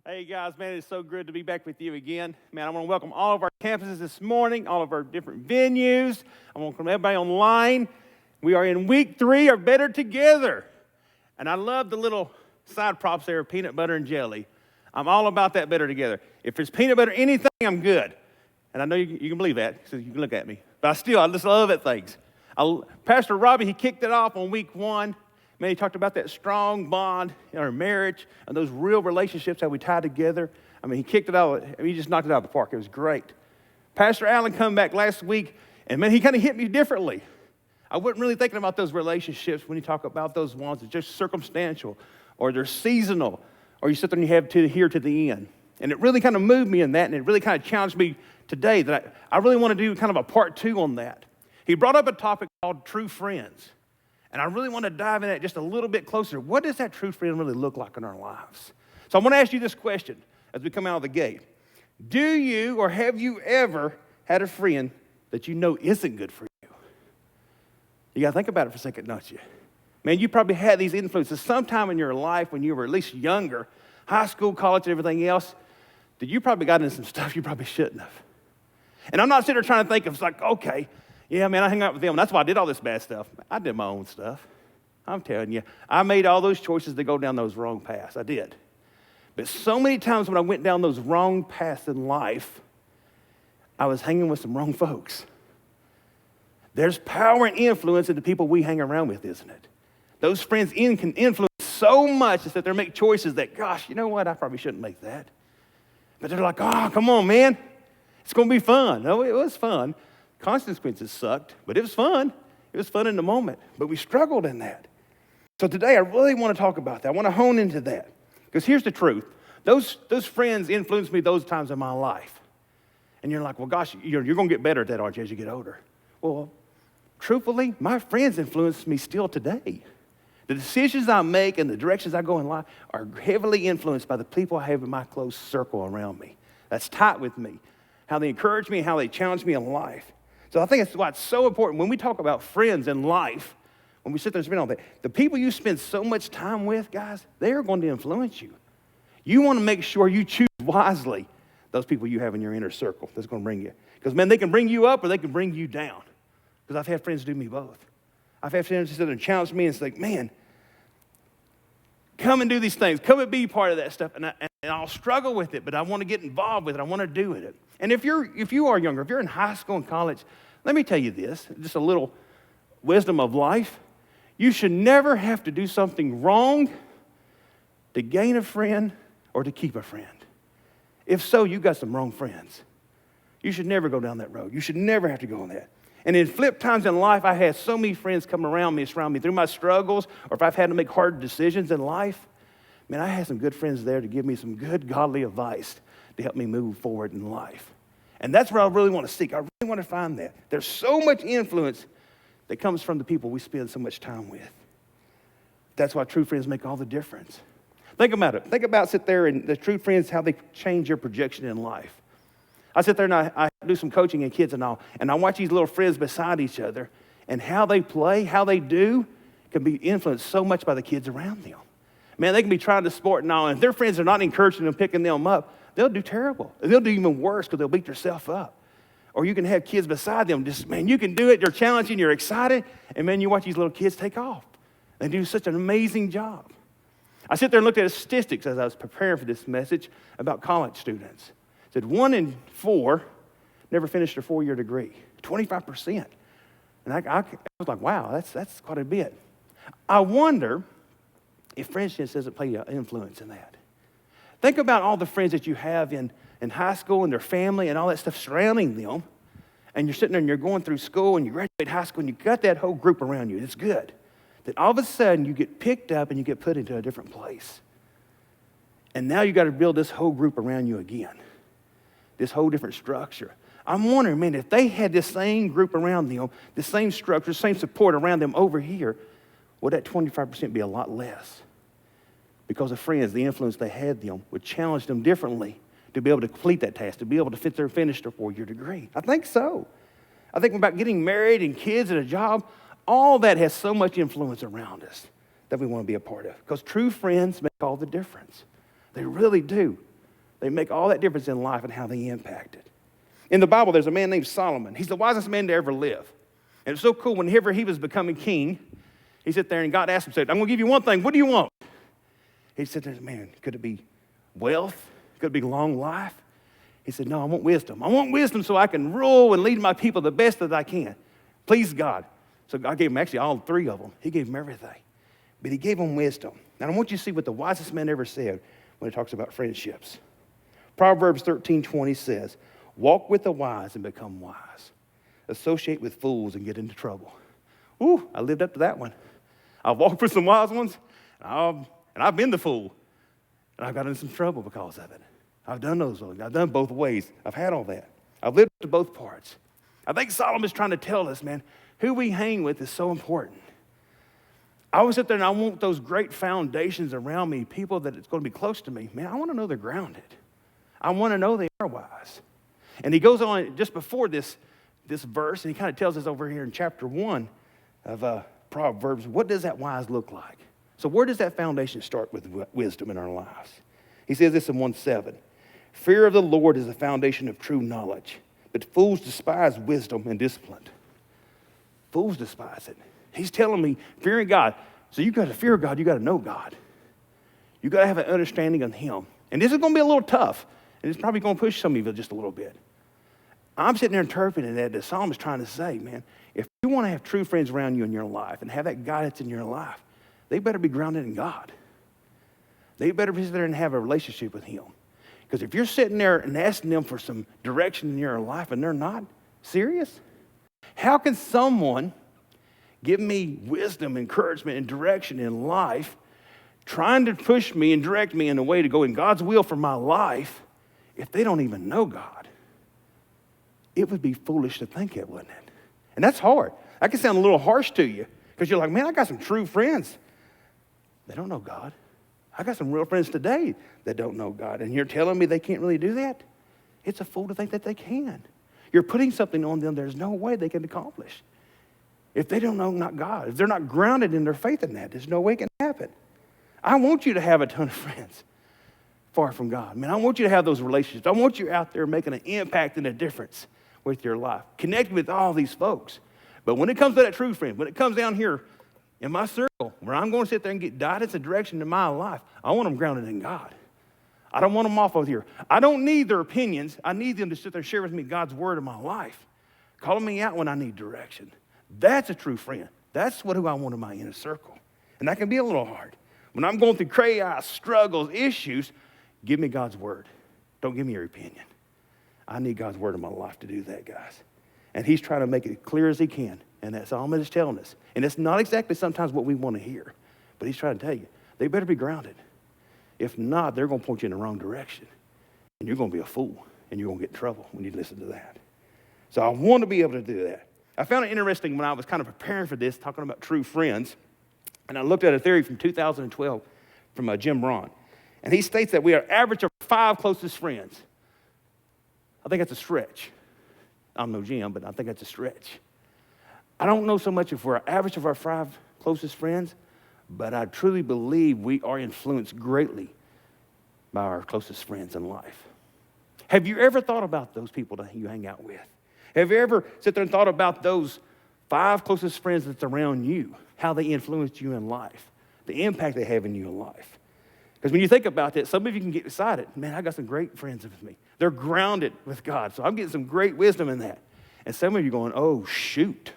Hey guys, man, it's so good to be back with you again. Man, I want to welcome all of our campuses this morning, all of our different venues. I want to welcome everybody online. We are in week 3 of Better Together. And I love the little side props there of peanut butter and jelly. I'm all about that Better Together. If it's peanut butter anything, I'm good. And I know you can believe that, because you can look at me. But I just love it things. Pastor Robbie, he kicked it off on week 1. Man, he talked about that strong bond in our marriage and those real relationships that we tie together. I mean, he kicked it out. He just knocked it out of the park. It was great. Pastor Allen come back last week, and man, he kind of hit me differently. I wasn't really thinking about those relationships when you talk about those ones that are just circumstantial, or they're seasonal, or you sit there and you have to here to the end. And it really kind of moved me in that, and it really kind of challenged me today that I really want to do kind of a part 2 on that. He brought up a topic called true friends. And I really want to dive in that just a little bit closer. What does that true friend really look like in our lives? So I want to ask you this question as we come out of the gate. Do you or have you ever had a friend that you know isn't good for you? You got to think about it for a second, don't you? Man, you probably had these influences sometime in your life when you were at least younger, high school, college, and everything else, that you probably got into some stuff you probably shouldn't have. And I'm not sitting there trying to think of, like, okay, yeah, man, I hung out with them. That's why I did all this bad stuff. I did my own stuff. I'm telling you, I made all those choices to go down those wrong paths. I did. But so many times when I went down those wrong paths in life, I was hanging with some wrong folks. There's power and influence in the people we hang around with, isn't it? Those friends can influence so much that they make choices that, gosh, you know what? I probably shouldn't make that. But they're like, oh, come on, man. It's going to be fun. No, it was fun. Consequences sucked, but it was fun. It was fun in the moment, but we struggled in that. So today I really want to talk about that. I want to hone into that, because here's the truth. Those friends influenced me those times in my life. And you're like, well, gosh, you're going to get better at that, aren't you, as you get older? Well, truthfully, my friends influence me still today. The decisions I make and the directions I go in life are heavily influenced by the people I have in my close circle around me. That's tight with me, how they encourage me, how they challenge me in life. So I think that's why it's so important when we talk about friends in life, when we sit there and spend all that, the people you spend so much time with, guys, they are going to influence you. You want to make sure you choose wisely those people you have in your inner circle that's going to bring you. Because, man, they can bring you up or they can bring you down. Because I've had friends do me both. I've had friends sit there and challenge me and say, man, come and do these things. Come and be part of that stuff. And I'll struggle with it, but I want to get involved with it. I want to do it. And if you are younger, if you're in high school and college, let me tell you this, just a little wisdom of life. You should never have to do something wrong to gain a friend or to keep a friend. If so, you got some wrong friends. You should never go down that road. You should never have to go on that. And in flip times in life, I had so many friends come around me, surround me through my struggles, or if I've had to make hard decisions in life, man, I had some good friends there to give me some good godly advice to help me move forward in life. And that's where I really want to seek. I really want to find that. There's so much influence that comes from the people we spend so much time with. That's why true friends make all the difference. Think about it. Think about sit there and the true friends, how they change your projection in life. I sit there and I do some coaching in kids and all, and I watch these little friends beside each other, and how they play, how they do, can be influenced so much by the kids around them. Man, they can be trying to sport and all, and if their friends are not encouraging them, picking them up, they'll do terrible. They'll do even worse because they'll beat themselves up. Or you can have kids beside them, just, man, you can do it. You're challenging, you're excited. And, man, you watch these little kids take off. They do such an amazing job. I sit there and looked at the statistics as I was preparing for this message about college students. It said 1 in 4 never finished their 4-year degree, 25%. And I was like, wow, that's quite a bit. I wonder if friendships doesn't play an influence in that. Think about all the friends that you have in high school and their family and all that stuff surrounding them. And you're sitting there and you're going through school and you graduate high school and you got that whole group around you. It's good. Then all of a sudden you get picked up and you get put into a different place. And now you got to build this whole group around you again. This whole different structure. I'm wondering, man, if they had this same group around them, the same structure, same support around them over here, would that 25% be a lot less? Because of friends, the influence they had them would challenge them differently to be able to complete that task, to be able to finish their 4-year degree. I think so. I think about getting married and kids and a job, all that has so much influence around us that we want to be a part of. Because true friends make all the difference. They really do. They make all that difference in life and how they impact it. In the Bible, there's a man named Solomon. He's the wisest man to ever live. And it's so cool, whenever he was becoming king, he sat there and God asked him, said, I'm going to give you one thing. What do you want? He said, man, could it be wealth? Could it be long life? He said, no, I want wisdom. I want wisdom so I can rule and lead my people the best that I can. Please, God. So God gave him actually all three of them. He gave him everything. But he gave him wisdom. And I want you to see what the wisest man ever said when he talks about friendships. Proverbs 13:20 says, walk with the wise and become wise. Associate with fools and get into trouble. Ooh, I lived up to that one. I've walked with some wise ones, and I've been the fool. And I've got in some trouble because of it. I've done those. I've done both ways. I've had all that. I've lived up to both parts. I think Solomon's trying to tell us, man, who we hang with is so important. I always sit there and I want those great foundations around me, people that it's going to be close to me. Man, I want to know they're grounded. I want to know they are wise. And he goes on just before this verse, and he kind of tells us over here in chapter 1 of Proverbs, what does that wise look like? So where does that foundation start with wisdom in our lives? He says this in 1:7. Fear of the Lord is the foundation of true knowledge, but fools despise wisdom and discipline. Fools despise it. He's telling me, fearing God. So you got to fear God, you got to know God. You got to have an understanding of him. And this is going to be a little tough, and it's probably going to push some of you just a little bit. I'm sitting there interpreting that the psalm is trying to say, man, if you want to have true friends around you in your life and have that guidance in your life, they better be grounded in God. They better be there and have a relationship with him. Because if you're sitting there and asking them for some direction in your life and they're not serious, how can someone give me wisdom, encouragement, and direction in life, trying to push me and direct me in a way to go in God's will for my life, if they don't even know God? It would be foolish to think it, wouldn't it? And that's hard. That can sound a little harsh to you because you're like, man, I got some true friends. They don't know God. I got some real friends today that don't know God, and you're telling me they can't really do that? It's a fool to think that they can. You're putting something on them there's no way they can accomplish. If they don't know not God, if they're not grounded in their faith in that, there's no way it can happen. I want you to have a ton of friends far from God. Man, I want you to have those relationships. I want you out there making an impact and a difference with your life. Connect with all these folks. But when it comes to that true friend, when it comes down here in my circle, where I'm going to sit there and get guidance and direction in my life, I want them grounded in God. I don't want them off of here. I don't need their opinions. I need them to sit there and share with me God's word in my life, calling me out when I need direction. That's a true friend. That's who I want in my inner circle. And that can be a little hard. When I'm going through chaos, struggles, issues, give me God's word. Don't give me your opinion. I need God's word in my life to do that, guys. And he's trying to make it clear as he can. And that's all he's telling us. And it's not exactly sometimes what we want to hear. But he's trying to tell you, they better be grounded. If not, they're going to point you in the wrong direction. And you're going to be a fool. And you're going to get in trouble when you listen to that. So I want to be able to do that. I found it interesting when I was kind of preparing for this, talking about true friends. And I looked at a theory from 2012 from Jim Rohn. And he states that we are average of 5 closest friends. I think that's a stretch. I'm no Jim, but I think that's a stretch. I don't know so much if we're average of our 5 closest friends, but I truly believe we are influenced greatly by our closest friends in life. Have you ever thought about those people that you hang out with? Have you ever sit there and thought about those 5 closest friends that's around you, how they influence you in life, the impact they have in your life? Because when you think about that, some of you can get excited. Man, I got some great friends with me. They're grounded with God, so I'm getting some great wisdom in that. And some of you going, oh, shoot.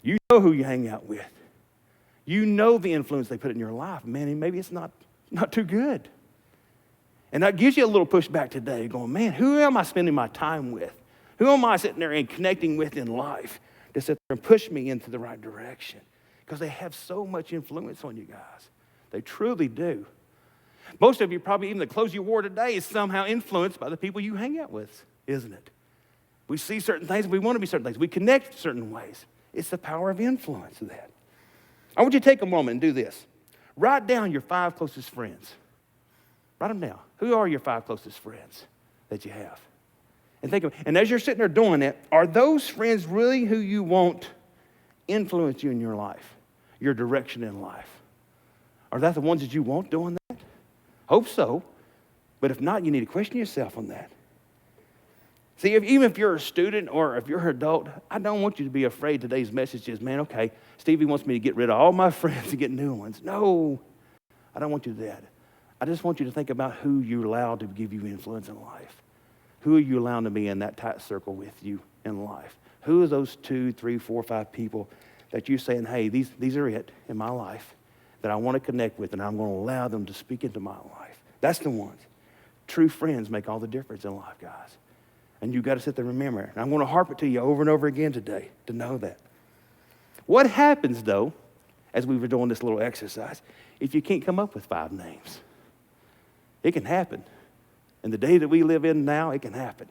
You know who you hang out with. You know the influence they put in your life. Man, and maybe it's not too good. And that gives you a little pushback today, going, man, who am I spending my time with? Who am I sitting there and connecting with in life to sit there and push me into the right direction? Because they have so much influence on you guys. They truly do. Most of you probably, even the clothes you wore today, is somehow influenced by the people you hang out with, isn't it? We see certain things, we want to be certain things. We connect certain ways. It's the power of influence of that. I want you to take a moment and do this. Write down your 5 closest friends. Write them down. Who are your 5 closest friends that you have? And think of, and as you're sitting there doing that, are those friends really who you want influence you in your life, your direction in life? Are that the ones that you want doing that? Hope so. But if not, you need to question yourself on that. See, even if you're a student or if you're an adult, I don't want you to be afraid today's message is, man, okay, Stevie wants me to get rid of all my friends and get new ones. No, I don't want you to do that. I just want you to think about who you allow to give you influence in life. Who are you allowing to be in that tight circle with you in life? Who are those 2, 3, 4, 5 people that you're saying, hey, these are it in my life that I want to connect with, and I'm going to allow them to speak into my life. That's the ones. True friends make all the difference in life, guys. And you've got to sit there and remember it. And I'm going to harp it to you over and over again today to know that. What happens, though, as we were doing this little exercise, if you can't come up with 5 names? It can happen. In the day that we live in now, it can happen.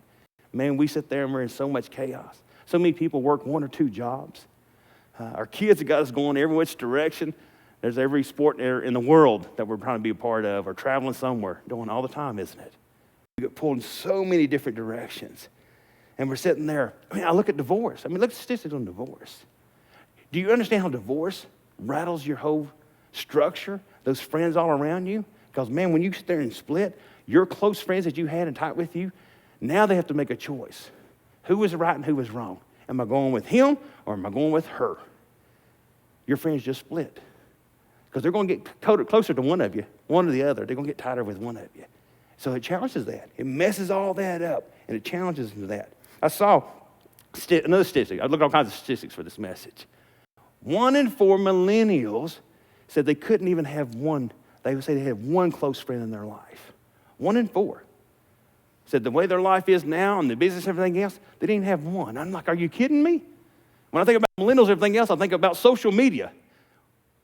Man, we sit there and we're in so much chaos. So many people work 1 or 2 jobs. Our kids have got us going every which direction. There's every sport in the world that we're trying to be a part of or traveling somewhere, doing all the time, isn't it? We get pulled in so many different directions. And we're sitting there. I mean, I look at divorce. I mean, look at statistics on divorce. Do you understand how divorce rattles your whole structure, those friends all around you? Because, man, when you sit there and split, your close friends that you had and tight with you, now they have to make a choice. Who was right and who was wrong? Am I going with him or am I going with her? Your friends just split. Because they're going to get closer to one of you, one or the other. They're going to get tighter with one of you. So it challenges that. It messes all that up, and it challenges that. I saw another statistic. I looked at all kinds of statistics for this message. 1 in 4 millennials said they couldn't even have one. They would say they had one close friend in their life. 1 in 4 said the way their life is now and the business and everything else, they didn't have one. I'm like, are you kidding me? When I think about millennials and everything else, I think about social media.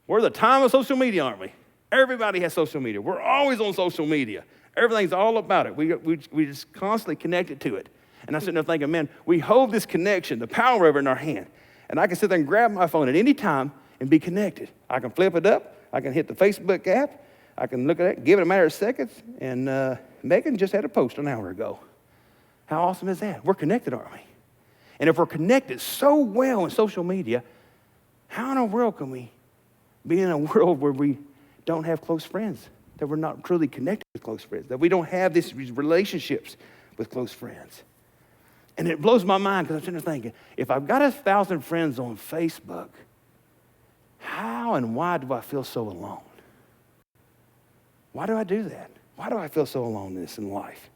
We're the time of social media, aren't we? Everybody has social media. We're always on social media. Everything's all about it. We just constantly connected to it. And I'm sitting there thinking, man, we hold this connection, the power of it in our hand. And I can sit there and grab my phone at any time and be connected. I can flip it up. I can hit the Facebook app. I can look at it, give it a matter of seconds. And Megan just had a post an hour ago. How awesome is that? We're connected, aren't we? And if we're connected so well in social media, how in the world can we be in a world where we don't have close friends, that we're not truly connected with close friends, that we don't have these relationships with close friends? And it blows my mind because I'm sitting there thinking, if I've got 1,000 friends on Facebook, how and why do I feel so alone? Why do I do that? Why do I feel so alone in this in life?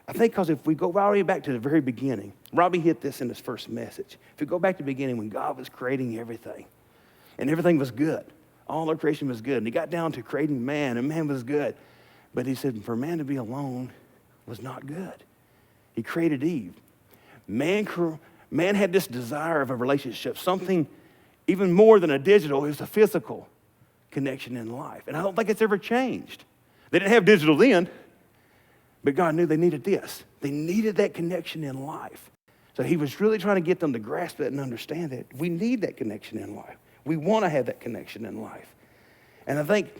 I think because if we go all the way back to the very beginning, Robbie hit this in his first message. If we go back to the beginning when God was creating everything, and everything was good. All our creation was good. And he got down to creating man, and man was good. But he said, for man to be alone was not good. He created Eve. Man had this desire of a relationship, something even more than a digital. It was a physical connection in life. And I don't think it's ever changed. They didn't have digital then, but God knew they needed this. They needed that connection in life. So he was really trying to get them to grasp that and understand that we need that connection in life. We want to have that connection in life. And I think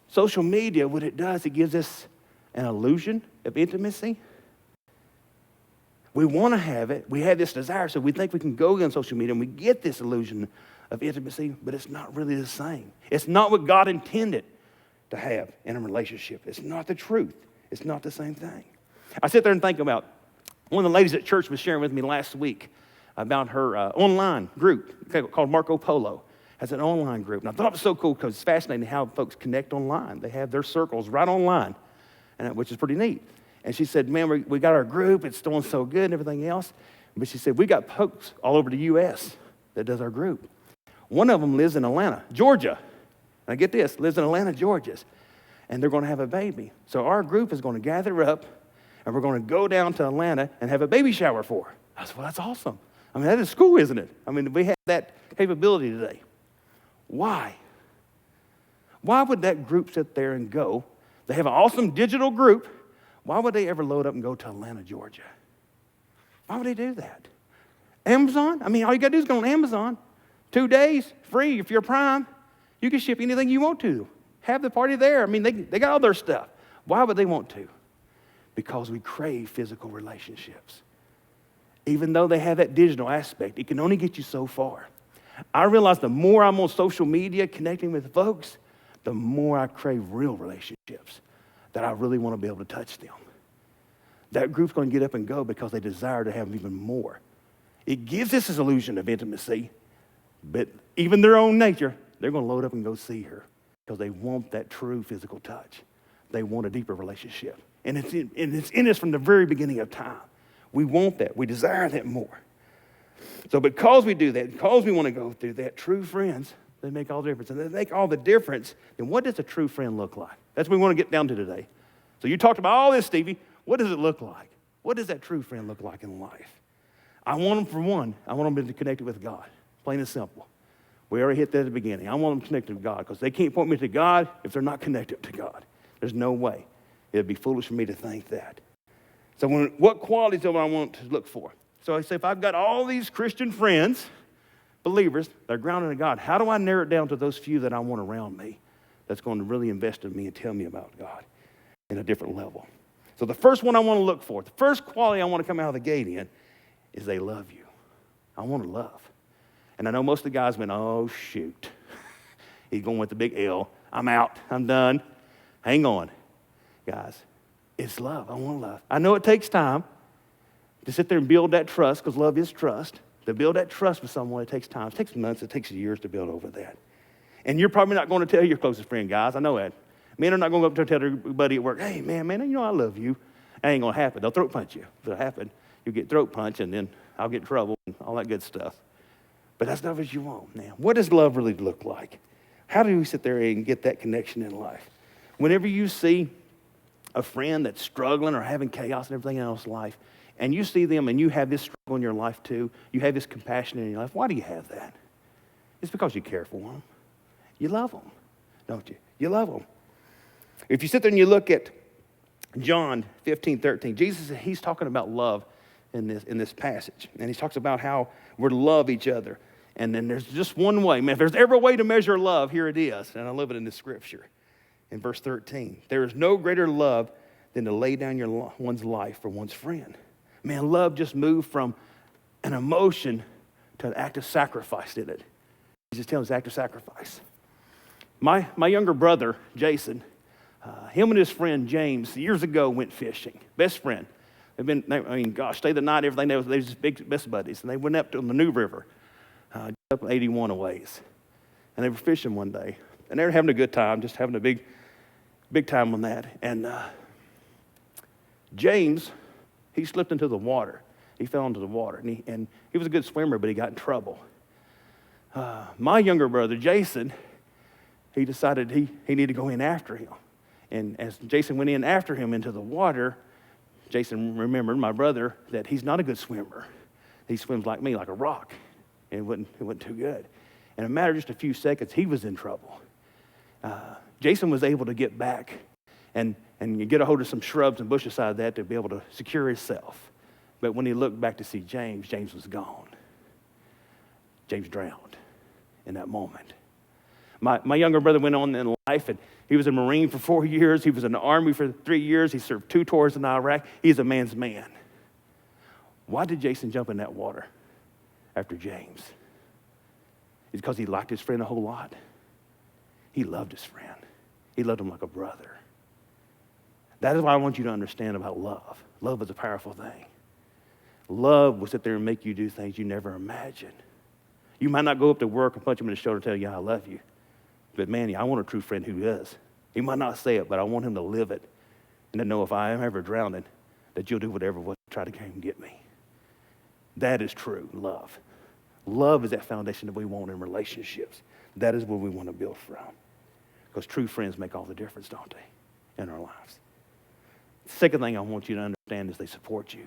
social media, what it does, it gives us an illusion of intimacy. We want to have it. We have this desire, so we think we can go on social media and we get this illusion of intimacy, but it's not really the same. It's not what God intended to have in a relationship. It's not the truth. It's not the same thing. I sit there and think about one of the ladies at church was sharing with me last week about her online group called Marco Polo. Has an online group. And I thought it was so cool because it's fascinating how folks connect online. They have their circles right online, which is pretty neat. And she said, man, we got our group. It's doing so good and everything else. But she said, we got folks all over the U.S. that does our group. One of them lives in Atlanta, Georgia. Now get this, lives in Atlanta, Georgia. And they're going to have a baby. So our group is going to gather up, and we're going to go down to Atlanta and have a baby shower for her. I said, well, that's awesome. I mean, that is cool, isn't it? I mean, we have that capability today. Why? Why would that group sit there and go? They have an awesome digital group. Why would they ever load up and go to Atlanta, Georgia? Why would they do that? Amazon? I mean, all you got to do is go on Amazon. 2 days, free if you're Prime. You can ship anything you want to. Have the party there. I mean, they got all their stuff. Why would they want to? Because we crave physical relationships. Even though they have that digital aspect, it can only get you so far. I realize the more I'm on social media connecting with folks, the more I crave real relationships. that I really want to be able to touch them. That group's going to get up and go because they desire to have even more. It gives us this illusion of intimacy, but even their own nature, they're going to load up and go see her because they want that true physical touch. They want a deeper relationship. And it's in us from the very beginning of time. We want that. We desire that more. So because we do that, because we want to go through that, true friends, they make all the difference. And they make all the difference, then what does a true friend look like? That's what we want to get down to today. So you talked about all this, Stevie. What does it look like? What does that true friend look like in life? I want them, for one, I want them to be connected with God. Plain and simple. We already hit that at the beginning. I want them connected to God because they can't point me to God if they're not connected to God. There's no way. It'd be foolish for me to think that. So what qualities do I want to look for? So I say, if I've got all these Christian friends, believers, they're grounded in God, how do I narrow it down to those few that I want around me that's going to really invest in me and tell me about God in a different level? So the first one I want to look for, the first quality I want to come out of the gate in is they love you. I want to love. And I know most of the guys went, oh, shoot. He's going with the big L. I'm out. I'm done. Hang on. Guys, it's love. I want love. I know it takes time to sit there and build that trust, because love is trust. To build that trust with someone, it takes time. It takes months. It takes years to build over that. And you're probably not going to tell your closest friend, guys. I know that. Men are not going to go up there and tell everybody at work, hey, man, you know I love you. That ain't going to happen. They'll throat punch you. If it happen, you'll get throat punch, and then I'll get in trouble and all that good stuff. But that's not what you want now. What does love really look like? How do we sit there and get that connection in life? Whenever you see a friend that's struggling or having chaos and everything else in life, and you see them and you have this struggle in your life too, you have this compassion in your life, why do you have that? It's because you care for them. You love them, don't you? You love them. If you sit there and you look at John 15:13, Jesus, he's talking about love in this passage. And he talks about how we're to love each other. And then there's just one way. Man, if there's ever a way to measure love, here it is. And I love it in this scripture. In verse 13, there is no greater love than to lay down one's life for one's friend. Man, love just moved from an emotion to an act of sacrifice, didn't it? Jesus tells us act of sacrifice. My younger brother, Jason, him and his friend James, years ago went fishing. Best friend. Stayed the night, everything. They was just big best buddies. And they went up to the New River, up 81 a ways. And they were fishing one day. And they were having a good time, just having a big time on that. And James, he slipped into the water. He fell into the water. And he was a good swimmer, but he got in trouble. My younger brother, Jason, he decided he needed to go in after him. And as Jason went in after him into the water, Jason remembered, my brother, that he's not a good swimmer. He swims like me, like a rock. And it wasn't too good. In a matter of just a few seconds, he was in trouble. Jason was able to get back and get a hold of some shrubs and bushes beside that to be able to secure himself. But when he looked back to see James was gone. James drowned in that moment. My younger brother went on in life, and he was a Marine for 4 years. He was in the Army for 3 years. He served 2 tours in Iraq. He's a man's man. Why did Jason jump in that water after James? It's because he liked his friend a whole lot. He loved his friend. He loved him like a brother. That is what I want you to understand about love. Love is a powerful thing. Love will sit there and make you do things you never imagined. You might not go up to work and punch him in the shoulder and tell you, I love you. But man, I want a true friend who does. He might not say it, but I want him to live it. And to know if I am ever drowning, that you'll do whatever to try to come and get me. That is true love. Love is that foundation that we want in relationships. That is what we want to build from. Because true friends make all the difference, don't they, in our lives. The second thing I want you to understand is they support you.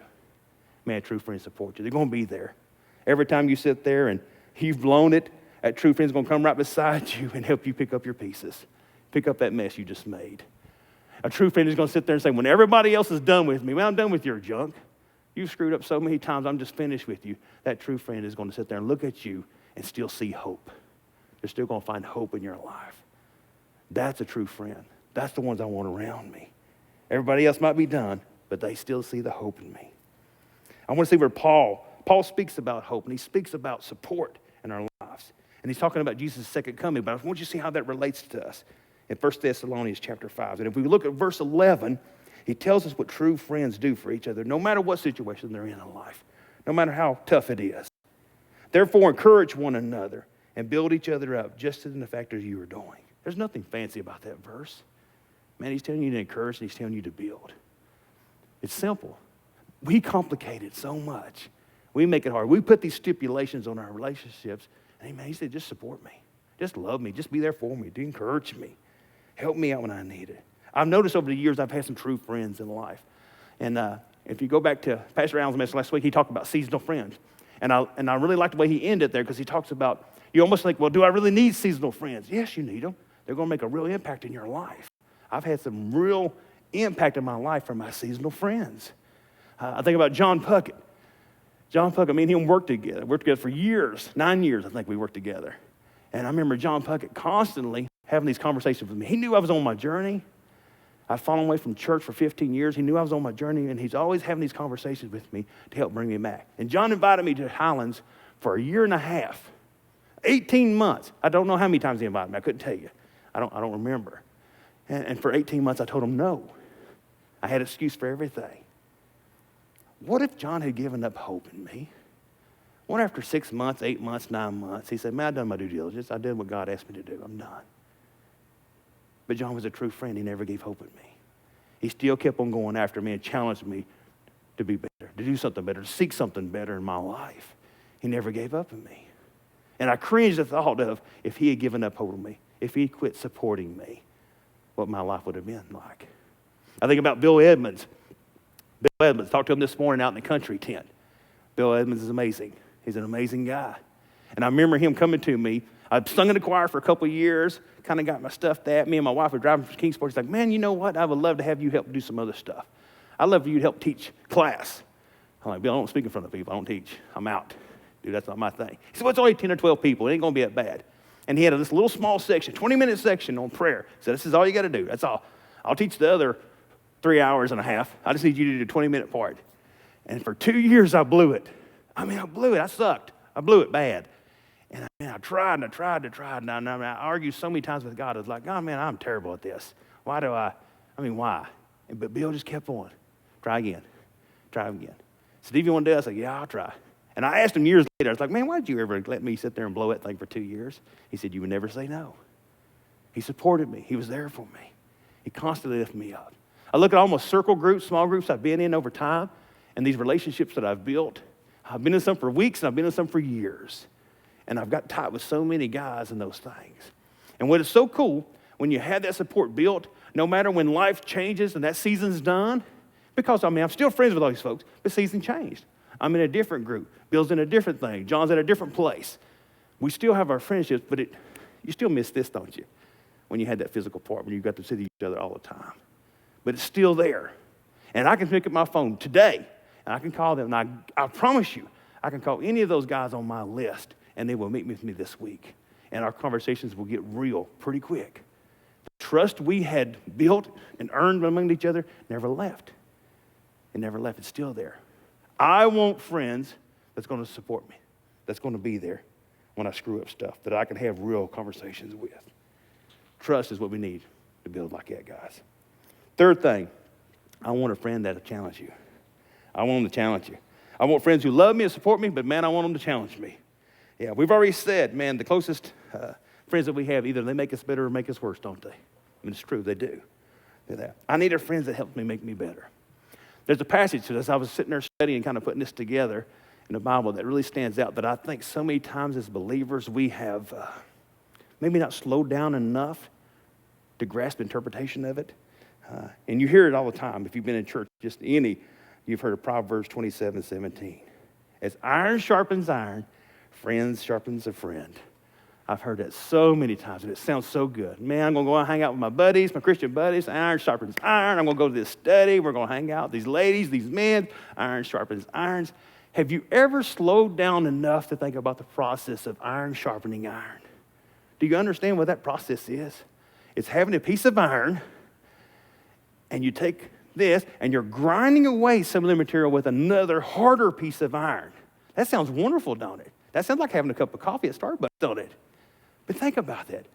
Man, true friends support you. They're going to be there. Every time you sit there and you've blown it, that true friend's going to come right beside you and help you pick up your pieces. Pick up that mess you just made. A true friend is going to sit there and say, when everybody else is done with me, well, I'm done with your junk. You've screwed up so many times, I'm just finished with you. That true friend is going to sit there and look at you and still see hope. They're still going to find hope in your life. That's a true friend. That's the ones I want around me. Everybody else might be done, but they still see the hope in me. I want to see where Paul speaks about hope, and he speaks about support in our lives. And he's talking about Jesus' second coming, but I want you to see how that relates to us. in 1 Thessalonians chapter 5. And if we look at verse 11, he tells us what true friends do for each other, no matter what situation they're in life, no matter how tough it is. Therefore, encourage one another and build each other up, just as in the fact as you are doing. There's nothing fancy about that verse. Man, he's telling you to encourage and he's telling you to build. It's simple. We complicate it so much. We make it hard. We put these stipulations on our relationships. And man, he said, just support me. Just love me. Just be there for me. Encourage me. Help me out when I need it. I've noticed over the years I've had some true friends in life. And if you go back to Pastor Allen's message last week, he talked about seasonal friends. And I really like the way he ended there because he talks about, you almost think, well, do I really need seasonal friends? Yes, you need them. They're going to make a real impact in your life. I've had some real impact in my life from my seasonal friends. I think about John Puckett. John Puckett, me and him worked together. We worked together for years, 9 years I think we worked together. And I remember John Puckett constantly having these conversations with me. He knew I was on my journey. I'd fallen away from church for 15 years. He knew I was on my journey, and he's always having these conversations with me to help bring me back. And John invited me to Highlands for a year and a half, 18 months. I don't know how many times he invited me. I couldn't tell you. I don't remember. And for 18 months, I told him no. I had an excuse for everything. What if John had given up hope in me? What after 6 months, 8 months, 9 months, he said, man, I've done my due diligence. I did what God asked me to do. I'm done. But John was a true friend. He never gave hope in me. He still kept on going after me and challenged me to be better, to do something better, to seek something better in my life. He never gave up on me. And I cringed at the thought of if he had given up hope on me, if he quit supporting me, what my life would have been like. I think about Bill Edmonds. Bill Edmonds, talked to him this morning out in the country tent. Bill Edmonds is amazing. He's an amazing guy. And I remember him coming to me. I'd sung in the choir for a couple of years, kind of got my stuff that. Me and my wife were driving from Kingsport. He's like, man, you know what? I would love to have you help do some other stuff. I'd love for you to help teach class. I'm like, Bill, I don't speak in front of people. I don't teach. I'm out. Dude, that's not my thing. He said, well, it's only 10 or 12 people. It ain't going to be that bad. And he had this little small section, 20-minute section on prayer. He said, this is all you got to do. That's all. I'll teach the other 3 hours and a half. I just need you to do the 20-minute part. And for 2 years, I blew it. I blew it. I sucked. I blew it bad. And I tried and I tried. And I argued so many times with God. I was like, oh, man, I'm terrible at this. Why? But Bill just kept on. Try again. Steve, you want to do it? I said, yeah, I'll try. And I asked him years later, I was like, man, why did you ever let me sit there and blow that thing for 2 years? He said, you would never say no. He supported me. He was there for me. He constantly lifted me up. I look at almost circle groups, small groups I've been in over time, and these relationships that I've built. I've been in some for weeks, and I've been in some for years. And I've got tight with so many guys in those things. And what is so cool, when you have that support built, no matter when life changes and that season's done, because, I'm still friends with all these folks, but season changed. I'm in a different group. Bill's in a different thing. John's at a different place. We still have our friendships, but you still miss this, don't you? When you had that physical part, when you got to see each other all the time. But it's still there. And I can pick up my phone today, and I can call them. And I promise you, I can call any of those guys on my list, and they will meet with me this week. And our conversations will get real pretty quick. The trust we had built and earned among each other never left. It never left. It's still there. I want friends that's going to support me, that's going to be there when I screw up stuff, that I can have real conversations with. Trust is what we need to build like that, guys. Third thing, I want a friend that'll challenge you. I want them to challenge you. I want friends who love me and support me, but man, I want them to challenge me. Yeah, we've already said, man, the closest friends that we have, either they make us better or make us worse, don't they? It's true, they do. I need a friend that helps me make me better. There's a passage as I was sitting there studying, kind of putting this together in the Bible that really stands out that I think so many times as believers we have maybe not slowed down enough to grasp interpretation of it. And you hear it all the time. If you've been in church, just you've heard of Proverbs 27:17. As iron sharpens iron, friends sharpens a friend. I've heard that so many times, and it sounds so good. Man, I'm going to go and hang out with my buddies, my Christian buddies. Iron sharpens iron. I'm going to go to this study. We're going to hang out. These ladies, these men, iron sharpens irons. Have you ever slowed down enough to think about the process of iron sharpening iron? Do you understand what that process is? It's having a piece of iron, and you take this, and you're grinding away some of the material with another harder piece of iron. That sounds wonderful, don't it? That sounds like having a cup of coffee at Starbucks, don't it? But think about that.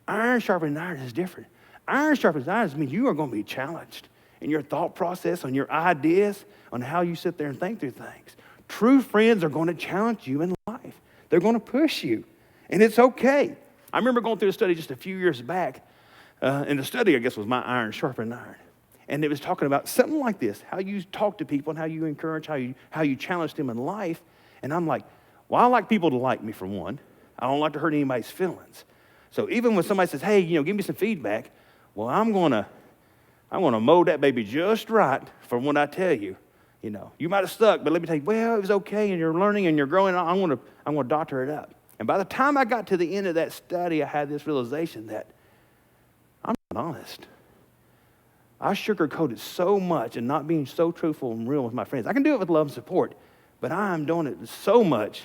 Iron sharpening iron is different. Iron sharpens iron means you are going to be challenged in your thought process, on your ideas, on how you sit there and think through things. True friends are going to challenge you in life. They're going to push you, and it's okay. I remember going through a study just a few years back, and the study, I guess, was My Iron Sharpened Iron. And it was talking about something like this, how you talk to people and how you encourage, how you challenge them in life. And I'm like, well, I like people to like me, for one. I don't like to hurt anybody's feelings. So even when somebody says, hey, give me some feedback, well, I'm going to mold that baby just right for when I tell you. You might have stuck, but let me tell you, well, it was okay, and you're learning and you're growing. I'm going to doctor it up. And by the time I got to the end of that study, I had this realization that I'm not honest. I sugarcoated so much and not being so truthful and real with my friends. I can do it with love and support, but I'm doing it so much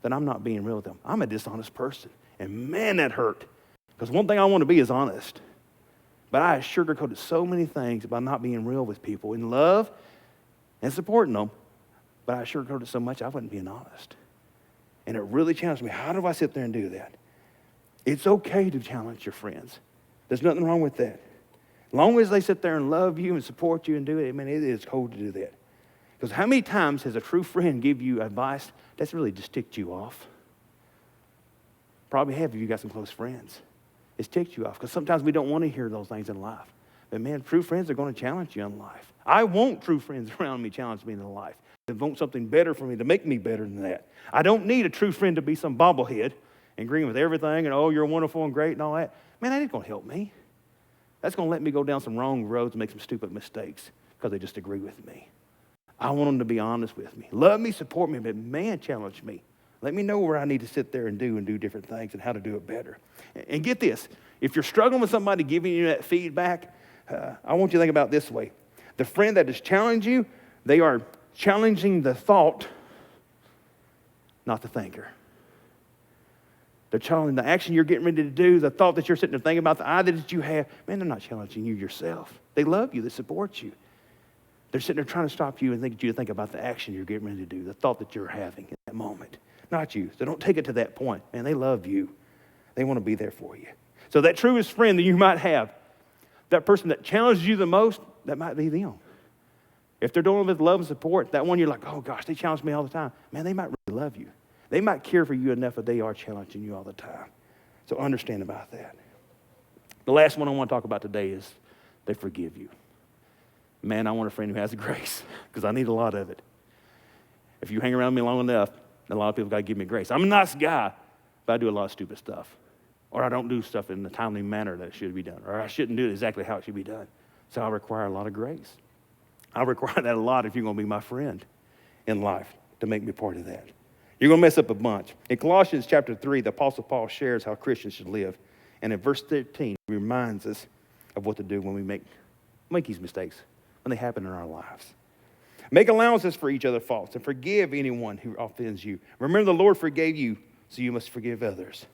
that I'm not being real with them. I'm a dishonest person. And man, that hurt. Because one thing I want to be is honest. But I sugarcoated so many things by not being real with people in love and supporting them. But I sugarcoated so much I wasn't being honest. And it really challenged me. How do I sit there and do that? It's okay to challenge your friends. There's nothing wrong with that. As long as they sit there and love you and support you and do it, it is cool to do that. Because how many times has a true friend give you advice that's really just ticked you off? Probably have if you got some close friends. It's ticked you off because sometimes we don't want to hear those things in life. But man, true friends are going to challenge you in life. I want true friends around me challenge me in life. They want something better for me to make me better than that. I don't need a true friend to be some bobblehead and agreeing with everything and, oh, you're wonderful and great and all that. Man, that ain't going to help me. That's going to let me go down some wrong roads and make some stupid mistakes because they just agree with me. I want them to be honest with me. Love me, support me, but man, challenge me. Let me know where I need to sit there and do different things and how to do it better. And get this, if you're struggling with somebody giving you that feedback, I want you to think about it this way. The friend that has challenged you, they are challenging the thought, not the thinker. They're challenging the action you're getting ready to do, the thought that you're sitting there thinking about, the idea that you have. Man, they're not challenging you yourself. They love you. They support you. They're sitting there trying to stop you and get you to think about the action you're getting ready to do, the thought that you're having in that moment. Not you. So don't take it to that point. Man, they love you. They want to be there for you. So that truest friend that you might have, that person that challenges you the most, that might be them. If they're doing it with love and support, that one you're like, oh gosh, they challenge me all the time. Man, they might really love you. They might care for you enough that they are challenging you all the time. So understand about that. The last one I want to talk about today is they forgive you. Man, I want a friend who has the grace because I need a lot of it. If you hang around me long enough, a lot of people got to give me grace. I'm a nice guy, but I do a lot of stupid stuff. Or I don't do stuff in the timely manner that it should be done. Or I shouldn't do it exactly how it should be done. So I require a lot of grace. I require that a lot if you're going to be my friend in life to make me part of that. You're going to mess up a bunch. In Colossians chapter 3, the Apostle Paul shares how Christians should live. And in verse 13, he reminds us of what to do when we make these mistakes, when they happen in our lives. Make allowances for each other's faults and forgive anyone who offends you. Remember, the Lord forgave you, so you must forgive others.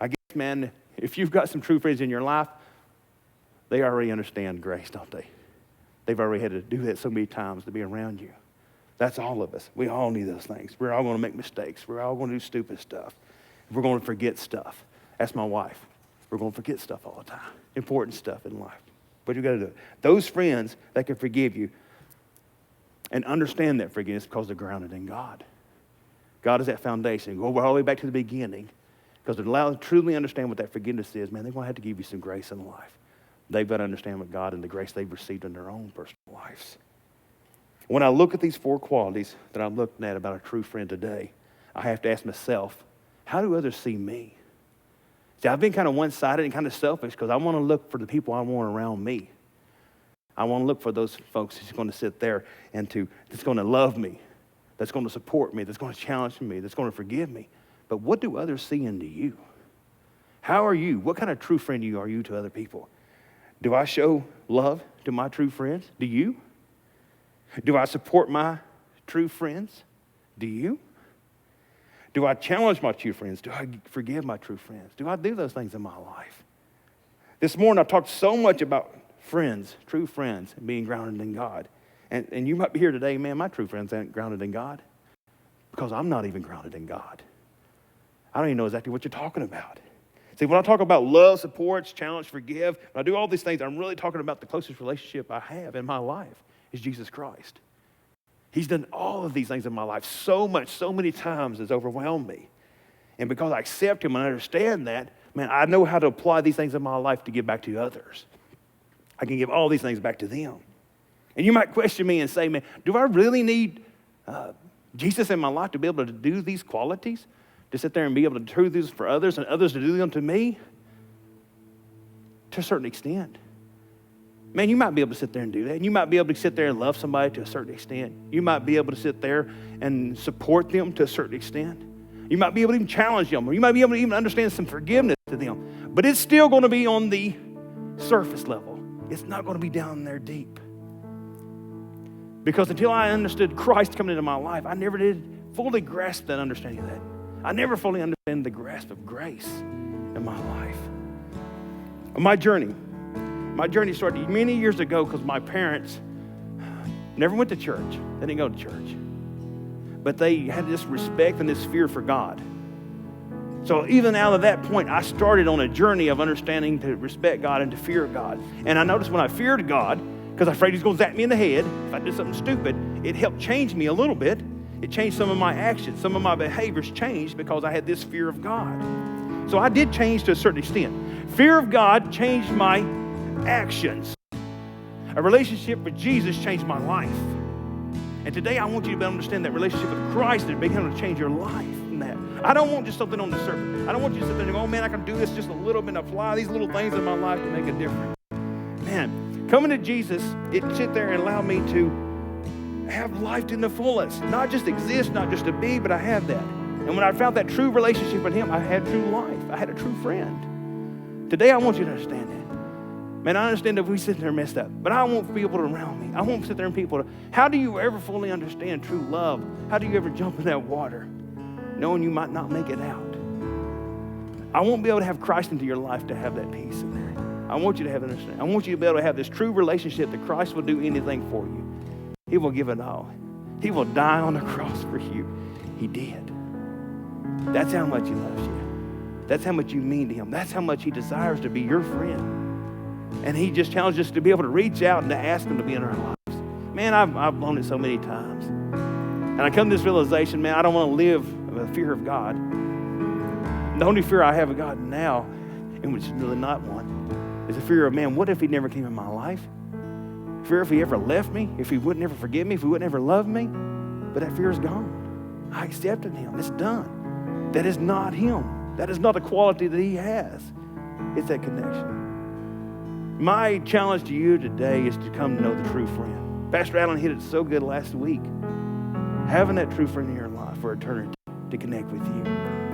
I guess, man, if you've got some true friends in your life, they already understand grace, don't they? They've already had to do that so many times to be around you. That's all of us. We all need those things. We're all going to make mistakes. We're all going to do stupid stuff. We're going to forget stuff. That's my wife. We're going to forget stuff all the time. Important stuff in life. But you got to do it. Those friends that can forgive you and understand that forgiveness because they're grounded in God. God is that foundation. Go all the way back to the beginning. Because to truly understand what that forgiveness is, man, they're going to have to give you some grace in life. They've got to understand what God and the grace they've received in their own personal lives. When I look at these 4 qualities that I'm looking at about a true friend today, I have to ask myself, how do others see me? See, I've been kind of one-sided and kind of selfish because I want to look for the people I want around me. I want to look for those folks who's going to sit there and that's going to love me, that's going to support me, that's going to challenge me, that's going to forgive me. But what do others see into you? How are you? What kind of true friend are you to other people? Do I show love to my true friends? Do you? Do I support my true friends? Do you? Do I challenge my true friends? Do I forgive my true friends? Do I do those things in my life? This morning I talked so much about friends, true friends, and being grounded in God. And you might be here today, man, my true friends aren't grounded in God because I'm not even grounded in God. I don't even know exactly what you're talking about. See, when I talk about love, supports, challenge, forgive, when I do all these things, I'm really talking about the closest relationship I have in my life is Jesus Christ. He's done all of these things in my life so much, so many times, it's overwhelmed me. And because I accept him and understand that, man, I know how to apply these things in my life to give back to others. I can give all these things back to them. And you might question me and say, man, do I really need Jesus in my life to be able to do these qualities? To sit there and be able to do this for others and others to do them to me? To a certain extent. Man, you might be able to sit there and do that. You might be able to sit there and love somebody to a certain extent. You might be able to sit there and support them to a certain extent. You might be able to even challenge them. Or you might be able to even understand some forgiveness to them. But it's still going to be on the surface level. It's not going to be down there deep. Because until I understood Christ coming into my life, I never did fully grasp that understanding of that. I never fully understand the grasp of grace in my life. My journey started many years ago because my parents never went to church. They didn't go to church. But they had this respect and this fear for God. So even out of that point, I started on a journey of understanding to respect God and to fear God. And I noticed when I feared God, because I was afraid he's going to zap me in the head if I did something stupid, it helped change me a little bit. It changed some of my actions. Some of my behaviors changed because I had this fear of God. So I did change to a certain extent. Fear of God changed my actions. A relationship with Jesus changed my life. And today I want you to be able to understand that relationship with Christ and be able to change your life in that. I don't want just something on the surface. I don't want you to sit there and go, oh man, I can do this just a little bit and apply these little things in my life to make a difference. Man, coming to Jesus, it sit there and allow me to have life to the fullest. Not just exist, not just to be, but I have that. And when I found that true relationship with him, I had true life. I had a true friend. Today I want you to understand that. Man, I understand that we sit there messed up, but I want people around me. I want to sit there and people. How do you ever fully understand true love? How do you ever jump in that water knowing you might not make it out? I won't be able to have Christ into your life to have that peace in there. I want you to have understanding. I want you to be able to have this true relationship that Christ will do anything for you. He will give it all. He will die on the cross for you. He did. That's how much he loves you. That's how much you mean to him. That's how much he desires to be your friend. And he just challenges us to be able to reach out and to ask him to be in our lives. Man, I've blown it so many times. And I come to this realization, man, I don't want to live with a fear of God. The only fear I have of God now, and which is really not one, is a fear of, man, what if he never came in my life? Fear if he ever left me, if he would never forgive me, if he would never love me. But that fear is gone. I accepted him. It's done. That is not him. That is not the quality that he has. It's that connection. My challenge to you today is to come to know the true friend. Pastor Allen hit it so good last week. Having that true friend in your life for eternity to connect with you.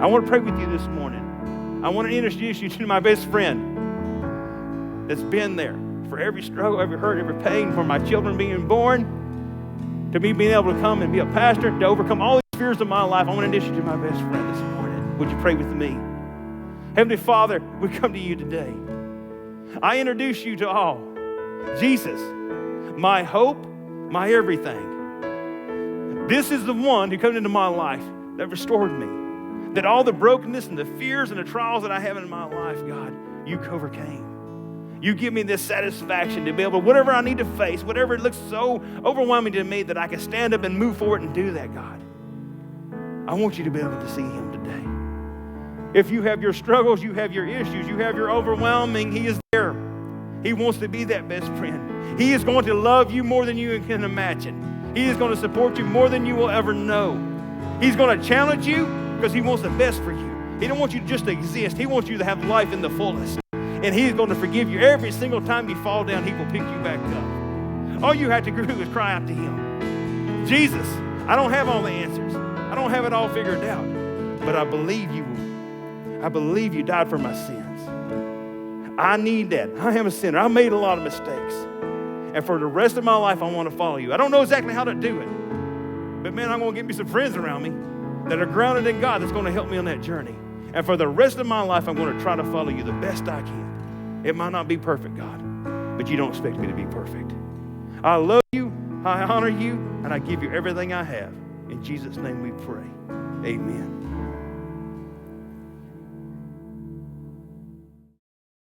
I want to pray with you this morning. I want to introduce you to my best friend that's been there for every struggle, every hurt, every pain, for my children being born, to me being able to come and be a pastor, to overcome all these fears of my life. I want to introduce you to my best friend this morning. Would you pray with me? Heavenly Father, we come to you today. I introduce you to all. Jesus, my hope, my everything. This is the one who came into my life that restored me. That all the brokenness and the fears and the trials that I have in my life, God, you overcame. You give me this satisfaction to be able to, whatever I need to face, whatever it looks so overwhelming to me, that I can stand up and move forward and do that, God. I want you to be able to see him today. If you have your struggles, you have your issues, you have your overwhelming, he is there. He wants to be that best friend. He is going to love you more than you can imagine. He is going to support you more than you will ever know. He's going to challenge you because he wants the best for you. He don't want you just to exist. He wants you to have life in the fullest. And he's going to forgive you every single time you fall down. He will pick you back up. All you have to do is cry out to him. Jesus, I don't have all the answers. I don't have it all figured out. But I believe you. I believe you died for my sins. I need that. I am a sinner. I made a lot of mistakes. And for the rest of my life, I want to follow you. I don't know exactly how to do it. But man, I'm going to get me some friends around me that are grounded in God that's going to help me on that journey. And for the rest of my life, I'm going to try to follow you the best I can. It might not be perfect, God, but you don't expect me to be perfect. I love you, I honor you, and I give you everything I have. In Jesus' name we pray. Amen.